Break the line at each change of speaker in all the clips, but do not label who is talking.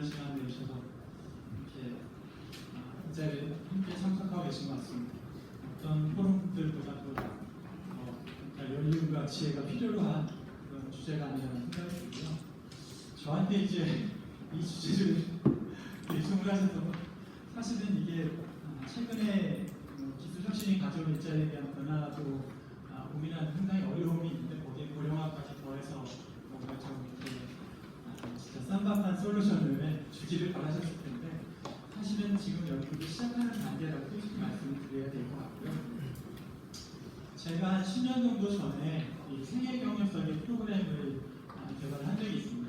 시간 내주셔서 이렇게 이 자리에 함께 참석하고 계신 것 같습니다. 어떤 포럼들보다도 연륜과 지혜가 필요로 한 그런 주제가 아니라는 생각이 들고요. 저한테 이제 이 주제를 요청을 하셔서 사실은 이게 최근에 기술 혁신이 가져온 일자리에 대한 변화도 고민하는 상당히 어려움이 있는데 거기에 고령화까지 더해서 뭔가 좀 이렇게 진짜 쌈박한 솔루션을 주기를 바라셨을 텐데 사실은 지금 여기 시작하는 단계라고 솔직히 말씀을 드려야 될 것 같고요. 제가 한 10년 정도 전에 이 생애 경영설계 프로그램을 개발한 적이 있습니다.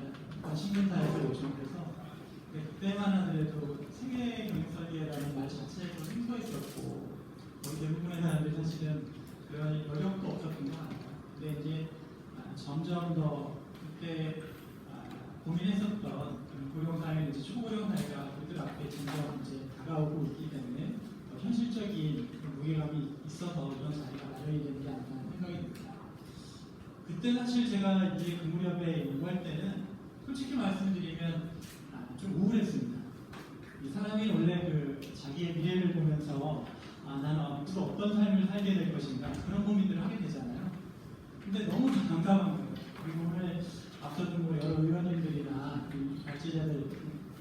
신문사에서 요청돼서 그때만 하더라도 생애 경영설계라는 말 자체가 생소했었고 거의 대부분의 사람들이 사실은 그런 여력도 없었던 것 같아요. 근데 이제 점점 더 그때 고민했었던 고령사회, 이제 초고령 사회가 우리들 앞에 점점 이제 다가오고 있기 때문에 더 현실적인 무게감이 있어서 이런 자리가 마련이 되는 게 아닌가 하는 생각이 듭니다. 그때 사실 제가 이제 그 무렵에 연구할 때는 솔직히 말씀드리면 좀 우울했습니다. 이 사람이 원래 그 자기의 미래를 보면서 나는 앞으로 어떤 삶을 살게 될 것인가 그런 고민들을 하게 되잖아요. 근데 너무 난감한 거예요. 그리고 오늘 앞서도 뭐 여러 의원님들이나 발제자들이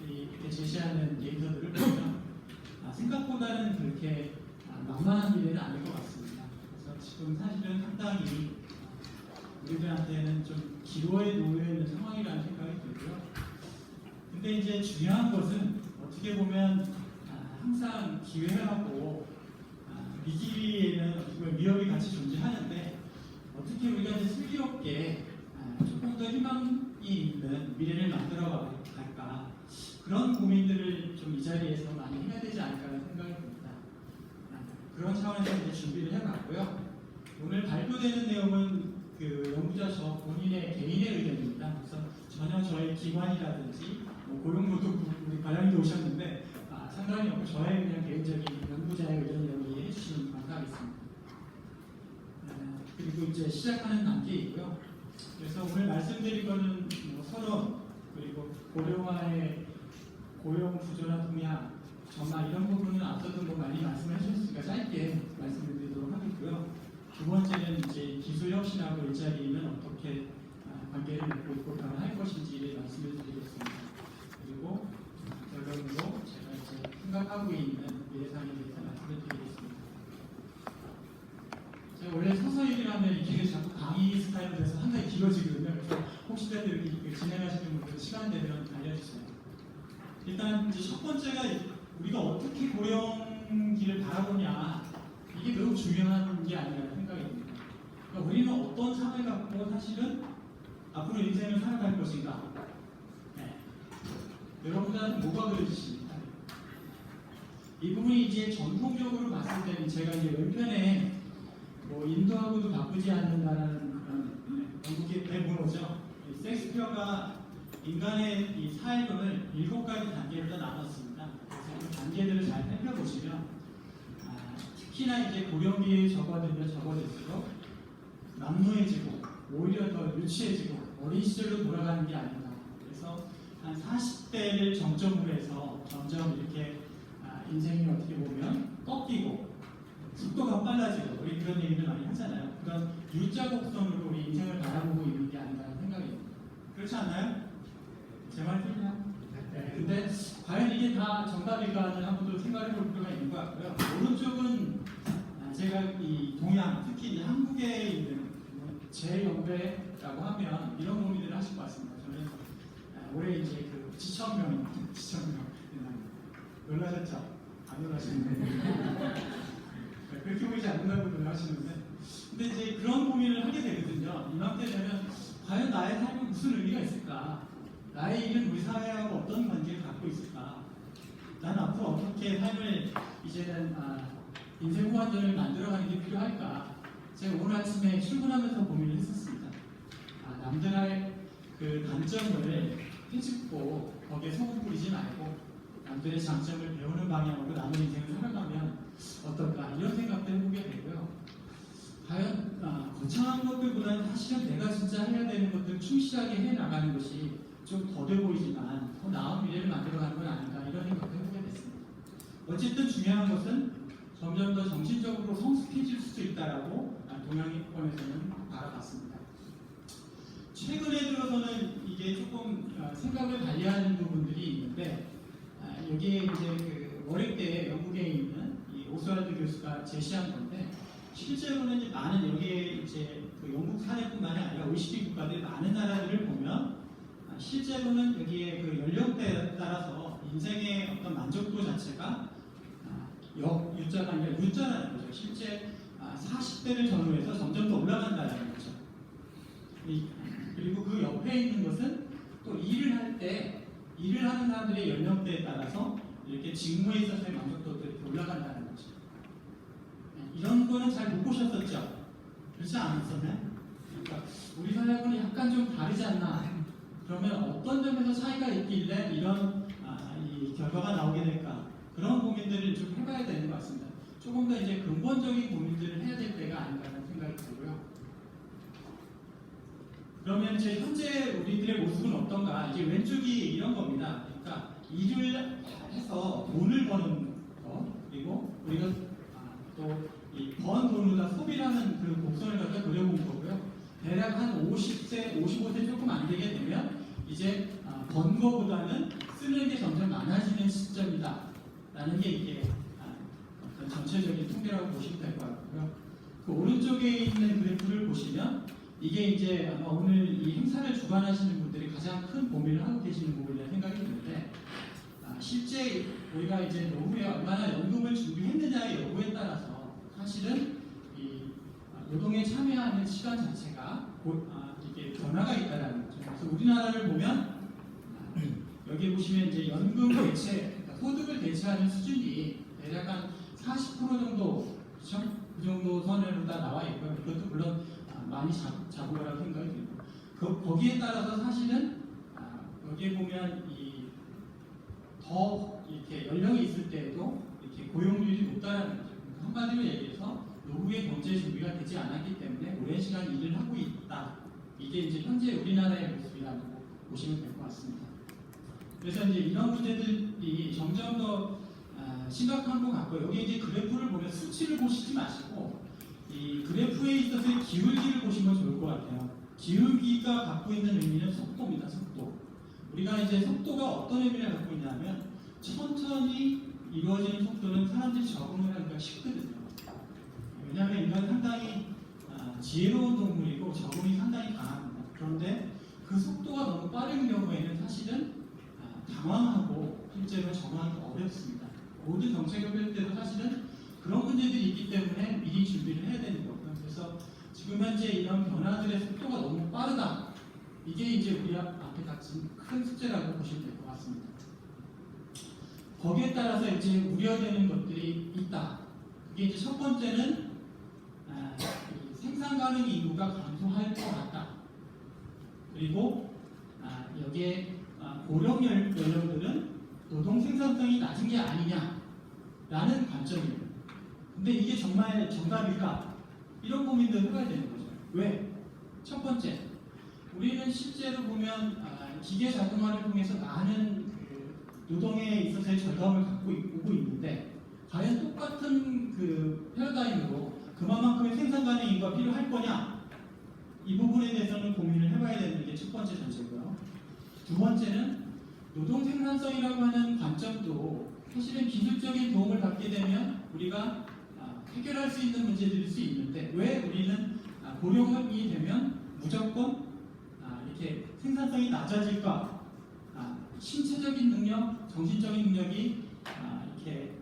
이렇게 제시하는 데이터들을 보면 생각보다는 그렇게 만만한 미래는 아닐 것 같습니다. 그래서 지금 사실은 상당히 우리들한테는 좀 기로에 놓여 있는 상황이라는 생각이 들고요. 근데 이제 중요한 것은 어떻게 보면 항상 기회하고 위기에는 위협이 같이 존재하는데 어떻게 우리가 이제 슬기롭게 조금 더 희망이 있는 미래를 만들어 갈까 그런 고민들을 좀 이 자리에서 많이 해야 되지 않을까라는 생각이 듭니다. 그런 차원에서 이제 준비를 해봤고요. 오늘 발표되는 내용은 그 연구자 저 본인의 개인의 의견입니다. 그래서 전혀 저의 기관이라든지 고용노동부 우리 과장님도 오셨는데 상관이 없고 저의 그냥 개인적인 연구자의 의견이라고 이해해 주시면 감사하겠습니다. 그리고 이제 시작하는 단계이고요. 그래서 오늘 말씀드릴 거는 서론 그리고 고령화의 고용 구조나 동향 전망 이런 부분은 앞서도 많이 말씀해 주셨으니까 짧게 말씀드리도록 하겠고요. 두 번째는 이제 기술 혁신하고 일자리는 어떻게 관계를 맺고 있고 변화할 것인지를 말씀을 드리겠습니다. 그리고 결론으로 제가 이제 생각하고 있는 미래상에 대해서 말씀을 드리겠습니다. 제가 원래 서서히 하면 이게 자꾸 강의 스타일로 돼서 상당히 길어지거든요. 그래서 혹시라도 여기 진행하시는 분들 시간 되면 알려주세요. 일단 이제 첫 번째가 우리가 어떻게 고령기를 바라보냐 이게 매우 중요한 게 아니라는 생각이 듭니다. 그러니까 우리는 어떤 삶을 갖고 사실은 앞으로 인생을 살아갈 것인가? 여러분들한테 뭐가 그려지십니까? 이 부분이 이제 전통적으로 봤을 때는 제가 이제 왼편에 인도하고도 바꾸지 않는다는 그런 영국의 대문호죠. 섹스피어가 인간의 이 사회론을 7가지 단계로 나눴습니다. 그래서 그 단계들을 잘 살펴보시면 특히나 이제 고령기에 접어들수록 남루해지고 오히려 더 유치해지고 어린 시절로 돌아가는 게 아닌가. 그래서 한 40대를 정점으로 해서 점점 이렇게 인생이 어떻게 보면 꺾이고 속도가 빨라지고 우리 그런 얘기를 많이 하잖아요. 그런 U자 곡선으로 우리 인생을 바라보고 있는 게 아닌가라는 생각이 듭니다. 그렇지 않나요? 제 말 틀리나? 네. 근데 과연 이게 다 정답일까 하는 한번도 생각해 볼 필요가 있는 것 같고요. 오른쪽은 제가 이 동양, 특히 이 한국에 있는 제 연배라고 하면 이런 고민들을 하실 것 같습니다. 저는 올해 이제 그 지천명 놀라셨죠? 안 놀라시는데 그렇게 보이지 않는다고 놀라시는데 근데 이제 그런 고민을 하게 되거든요. 이맘때 되면 과연 나의 삶은 무슨 의미가 있을까? 나의 일은 우리 사회하고 어떤 관계를 갖고 있을까? 나는 앞으로 어떻게 삶을 이제는 인생 후반전을 만들어가는 게 필요할까? 제가 오늘 아침에 출근하면서 고민을 했었습니다. 남들의 그 단점을 헤집고 거기에 소금 뿌리지 말고 남들의 장점을 배우는 방향으로 남의 인생을 살아가면 어떨까? 이런 생각도 해보게 되고요. 과연 거창한 것들보다는 사실은 내가 진짜 해야 되는 것들을 충실하게 해나가는 것이 좀 더뎌 보이지만 더 나은 미래를 만들어가는 건 아닌가 이런 생각을 해보게 됐습니다. 어쨌든 중요한 것은 점점 더 정신적으로 성숙해질 수도 있다라고 동양권에서는 바라봤습니다. 최근에 들어서는 이게 조금 생각을 달리하는 부분들이 있는데 여기에 이제 그 워렉 때 영국에 있는 이 오스왈드 교수가 제시한 건데 실제로는 이제 많은 여기에 이제 그 영국 사례뿐만이 아니라 OECD 국가들 많은 나라들을 보면 실제로는 여기에 그 연령대에 따라서 인생의 어떤 만족도 자체가 U자가 아니라 U자라는 거죠. 실제 40대를 전후로 해서 점점 더 올라간다는 거죠. 그리고 그 옆에 있는 것은 또 일을 할 때 일을 하는 사람들의 연령대에 따라서 이렇게 직무에 있어서의 만족도도 이렇게 올라간다는 거죠. 이런 거는 잘 못 보셨었죠? 그렇지 않았었나요? 그러니까 우리 사회하고는 약간 좀 다르지 않나? 그러면 어떤 점에서 차이가 있길래 이런 이 결과가 나오게 될까? 그런 고민들을 좀 해봐야 되는 것 같습니다. 조금 더 이제 근본적인 고민들을 해야 될 때가 아닌가라는 생각이 들고요. 그러면 이제 현재 우리들의 모습은 어떤가? 이제 왼쪽이 이런 겁니다. 그러니까 일을 해서 돈을 버는 거, 그리고 우리가 또 이 번 돈으로 다 소비를 하는 그 곡선을 갖다 그려본 거고요. 대략 한 50세, 55세 조금 안 되게 되면 이제 번 거보다는 쓰는 게 점점 많아지는 시점이다. 라는 게 이게 어떤 전체적인 통계라고 보시면 될 것 같고요. 그 오른쪽에 있는 그래프를 보시면 이게 이제 아마 오늘 이 행사를 주관하시는 분들이 가장 큰 고민을 하고 계시는 부분이라 생각이 드는데 실제 우리가 이제 노후에 얼마나 연금을 준비했느냐의 여부에 따라서 사실은 이 노동에 참여하는 시간 자체가 이게 변화가 있다라는 거죠. 그래서 우리나라를 보면 여기 보시면 이제 연금 대체, 그러니까 소득을 대체하는 수준이 대략 한 40% 정도, 그렇죠? 그 정도 선으로 다 나와 있고요. 이것도 물론 많이 작은 거라고 생각이 들고 거기에 따라서 사실은 여기에 보면 더 이렇게 연령이 있을 때에도 이렇게 고용률이 높다는 거죠. 한마디로 얘기해서 노후의 경제 준비가 되지 않았기 때문에 오랜 시간 일을 하고 있다. 이게 이제 현재 우리나라의 모습이라고 보시면 될 것 같습니다. 그래서 이제 이런 문제들이 점점 더 심각한 것 같고요. 여기 이제 그래프를 보면 수치를 보시지 마시고 이 그래프에 있어서의 기울기를 보시면 좋을 것 같아요. 기울기가 갖고 있는 의미는 속도입니다. 속도. 우리가 이제 속도가 어떤 의미를 갖고 있냐면 천천히 이루어지는 속도는 사람들이 적응을 하기가 쉽거든요. 왜냐하면 인간은 상당히 지혜로운 동물이고 적응이 상당히 강합니다. 그런데 그 속도가 너무 빠른 경우에는 사실은 당황하고 실제로 적응하기 어렵습니다. 모든 정책을 할 때도 사실은 그런 문제들이 있기 때문에 미리 준비를 해야 되는 거고요. 그래서 지금 현재 이런 변화들의 속도가 너무 빠르다. 이게 이제 우리 앞에 닥친 큰 숙제라고 보시면 될 것 같습니다. 거기에 따라서 이제 우려되는 것들이 있다. 그게 이제 첫 번째는 생산 가능 인구가 감소할 것 같다. 그리고 여기에 고령 연령들은 노동 생산성이 낮은 게 아니냐라는 관점입니다. 근데 이게 정말 정답일까? 이런 고민도 해봐야 되는 거죠. 왜? 첫 번째, 우리는 실제로 보면 기계 자동화를 통해서 많은 노동에 있어서의 절감을 갖고 오고 있는데 과연 똑같은 그 패러다임으로 그만큼의 생산 가능 인구가 필요할 거냐? 이 부분에 대해서는 고민을 해봐야 되는 게 첫 번째 전제고요. 두 번째는 노동 생산성이라고 하는 관점도 사실은 기술적인 도움을 받게 되면 우리가 해결할 수 있는 문제들일 수 있는데 왜 우리는 고령이 되면 무조건 이렇게 생산성이 낮아질까? 신체적인 능력, 정신적인 능력이 이렇게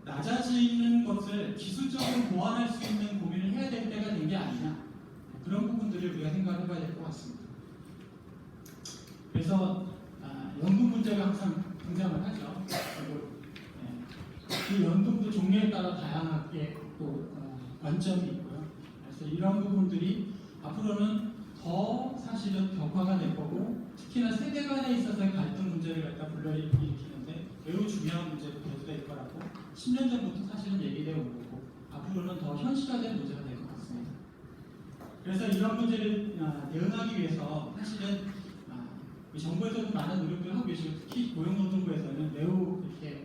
낮아지는 것을 기술적으로 보완할 수 있는 고민을 해야 될 때가 된 게 아니냐 그런 부분들을 우리가 생각해 봐야 될 것 같습니다. 그래서 연금 문제가 항상 등장을 하죠. 그리고 그 연금도 종류에 따라 다양하게 또 관점이 있고요. 그래서 이런 부분들이 앞으로는 더 사실은 격화가 될 거고 특히나 세대 간에 있어서의 갈등 문제를 갖다 불러일으키는데 매우 중요한 문제로 될 거라고 10년 전부터 사실은 얘기되어 온 거고 앞으로는 더 현실화된 문제가 될 것 같습니다. 그래서 이런 문제를 대응하기 위해서 사실은 정부에서도 많은 노력을 하고 계시고 특히 고용노동부에서는 매우 이렇게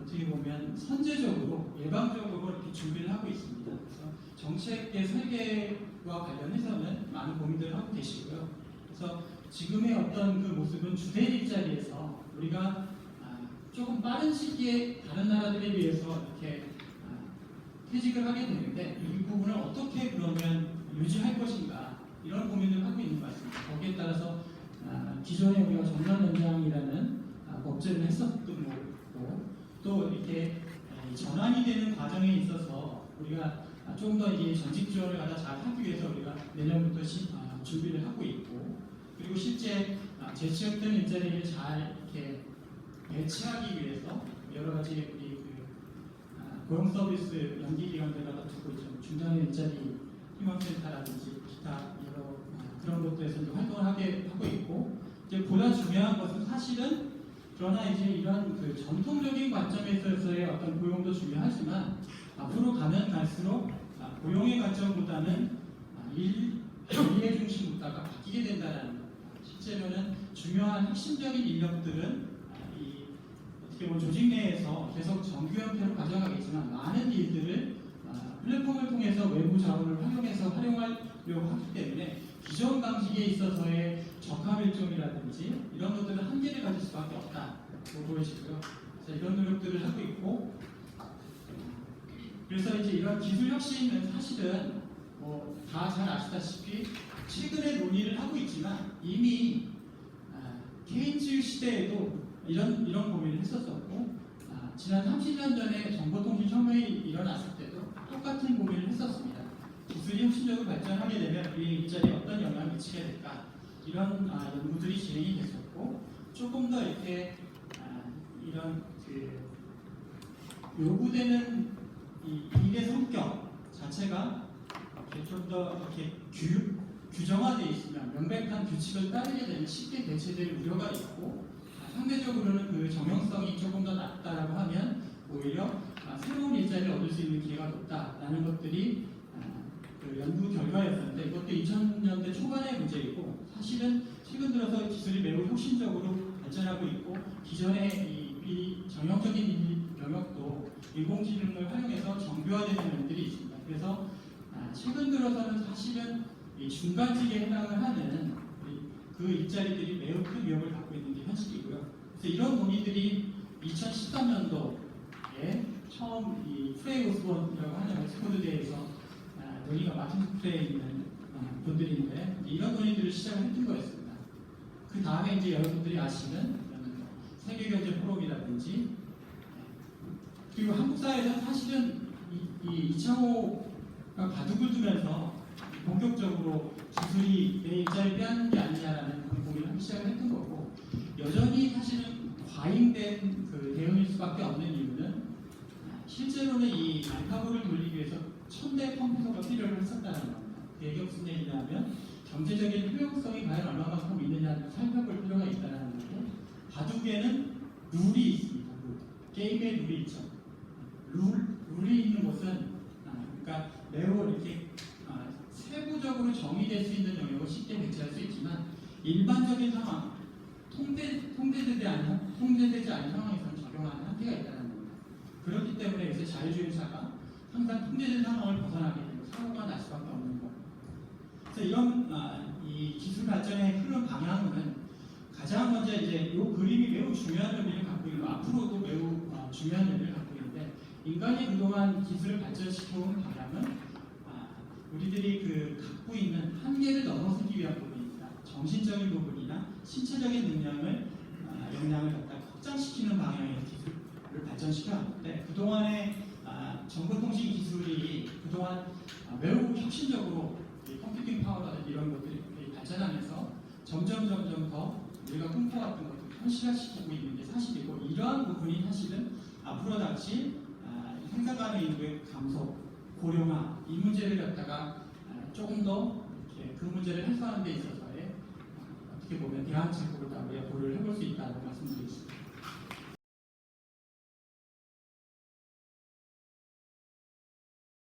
어떻게 보면 선제적으로 예방적으로 이렇게 준비를 하고 있습니다. 그래서 정책의 설계와 관련해서는 많은 고민들을 하고 계시고요. 그래서 지금의 어떤 그 모습은 주된 일자리에서 우리가 조금 빠른 시기에 다른 나라들에 비해서 이렇게 퇴직을 하게 되는데 이 부분을 어떻게 그러면 유지할 것인가 이런 고민을 하고 있는 것 같습니다. 거기에 따라서 기존에 우리가 정년연장이라는 법제를 했었던 거고 또 이렇게 전환이 되는 과정에 있어서 우리가 좀 더 이게 전직 지원을 갖다 잘 하기 위해서 우리가 내년부터 준비를 하고 있고 그리고 실제 재취업된 일자리를 잘 이렇게 배치하기 위해서 여러 가지 우리 고용 서비스 연기 기관들에다가 두고 있죠. 중단 일자리 희망센터라든지 기타 여러 그런 곳들에서도 활동을 하고 있고 이제 보다 중요한 것은 사실은 그러나 이제 이런 그 전통적인 관점에 있어서의 어떤 고용도 중요하지만 앞으로 가면 갈수록 고용의 관점보다는 일의 중심 국가가 바뀌게 된다는 것. 실제로는 중요한 핵심적인 인력들은 어떻게 보면 조직 내에서 계속 정규 형태로 가져가겠지만 많은 일들을 플랫폼을 통해서 외부 자원을 활용해서 활용하려고 하기 때문에 기존 방식에 있어서의 적합일종이라든지 이런 것들은 한계를 가질 수밖에 없다고 보여지고요. 그래서 이런 노력들을 하고 있고 그래서 이제 이런 기술 혁신은 사실은 다 잘 아시다시피 최근에 논의를 하고 있지만 이미 케인즈 시대에도 이런 고민을 했었었고 지난 30년 전에 정보통신혁명이 일어났을 때도 똑같은 고민을 했었습니다. 기술이 혁신적으로 발전하게 되면 우리 일자리에 어떤 영향을 미치게 될까 이런 연구들이 진행이 됐었고 조금 더 이렇게 이런 그 요구되는 이 일의 성격 자체가 좀 더 이렇게 규정화되어 있으면 명백한 규칙을 따르게 되면 쉽게 대체될 우려가 있고 상대적으로는 그 정형성이 조금 더 낮다라고 하면 오히려 새로운 일자리를 얻을 수 있는 기회가 높다라는 것들이 그 연구 결과였는데 이것도 2000년대 초반의 문제이고 사실은 최근 들어서 기술이 매우 혁신적으로 발전하고 있고 기존의 이 정형적인 영역도 인공지능을 활용해서 정교화되는 면들이 있습니다. 그래서 최근 들어서는 사실은 이 중간직에 해당을 하는 그 일자리들이 매우 큰 위험을 갖고 있는 게 현실이고요. 그래서 이런 논의들이 2013년도에 처음 이 프레이 오스본이라고 하는 옥스퍼드대에서 논의가 마틴 프레이에 있는 분들인데 이런 논의들을 시작을 했던 거였습니다. 그 다음에 이제 여러분들이 아시는 세계경제 포럼이라든지 그리고 한국 사회에서 사실은 이 이창호가 바둑을 두면서 본격적으로 기술이 내 일자리를 빼앗는 게 아니냐라는 그런 고민을 하기 시작을 했던 거고 여전히 사실은 과잉된 그 대응일 수밖에 없는 이유는 실제로는 이 알파고를 돌리기 위해서 1000대 컴퓨터가 필요를 했었다는 겁니다. 그 얘기가 무슨 얘기냐면 경제적인 효용성이 과연 얼마만큼 있느냐를 살펴볼 필요가 있다는 거고 바둑에는 룰이 있습니다. 게임의 룰이 있죠. 룰이 있는 것은 그러니까 매우 이렇게 세부적으로 정의될 수 있는 영역을 쉽게 배치할 수 있지만 일반적인 상황, 통제되지 않은 상황에서는 적용하는 한계가 있다는 겁니다. 그렇기 때문에 요새 자유주의자가 항상 통제된 상황을 벗어나게 되고 사고가 날 수밖에 없는 거예요. 그래서 이런 이 기술 발전의 흐름 방향은 가장 먼저 이제 이 그림이 매우 중요한 의미를 갖고 있고 앞으로도 매우 중요한 의미를 갖고 있는데 인간이 그동안 기술을 발전시켜온 방향은 우리들이 그 갖고 있는 한계를 넘어서기 위한 부분입니다. 정신적인 부분이나 신체적인 역량을 갖다 확장시키는 방향의 기술을 발전시켜왔는데 그동안의 정보통신 기술이 그동안 매우 혁신적으로 컴퓨팅 파워라든지 이런 것들이 발전하면서 점점 더 우리가 꿈꿔왔던 것들을 현실화시키고 있는 게 사실이고 이러한 부분이 사실은 앞으로 닥칠 생산가능 인구의 감소, 고령화 이 문제를 갖다가 조금 더 이렇게 그 문제를 해소하는 데 있어서의 어떻게 보면 대안책으로 다 우리가 고려를 해볼 수 있다고 말씀드리겠습니다.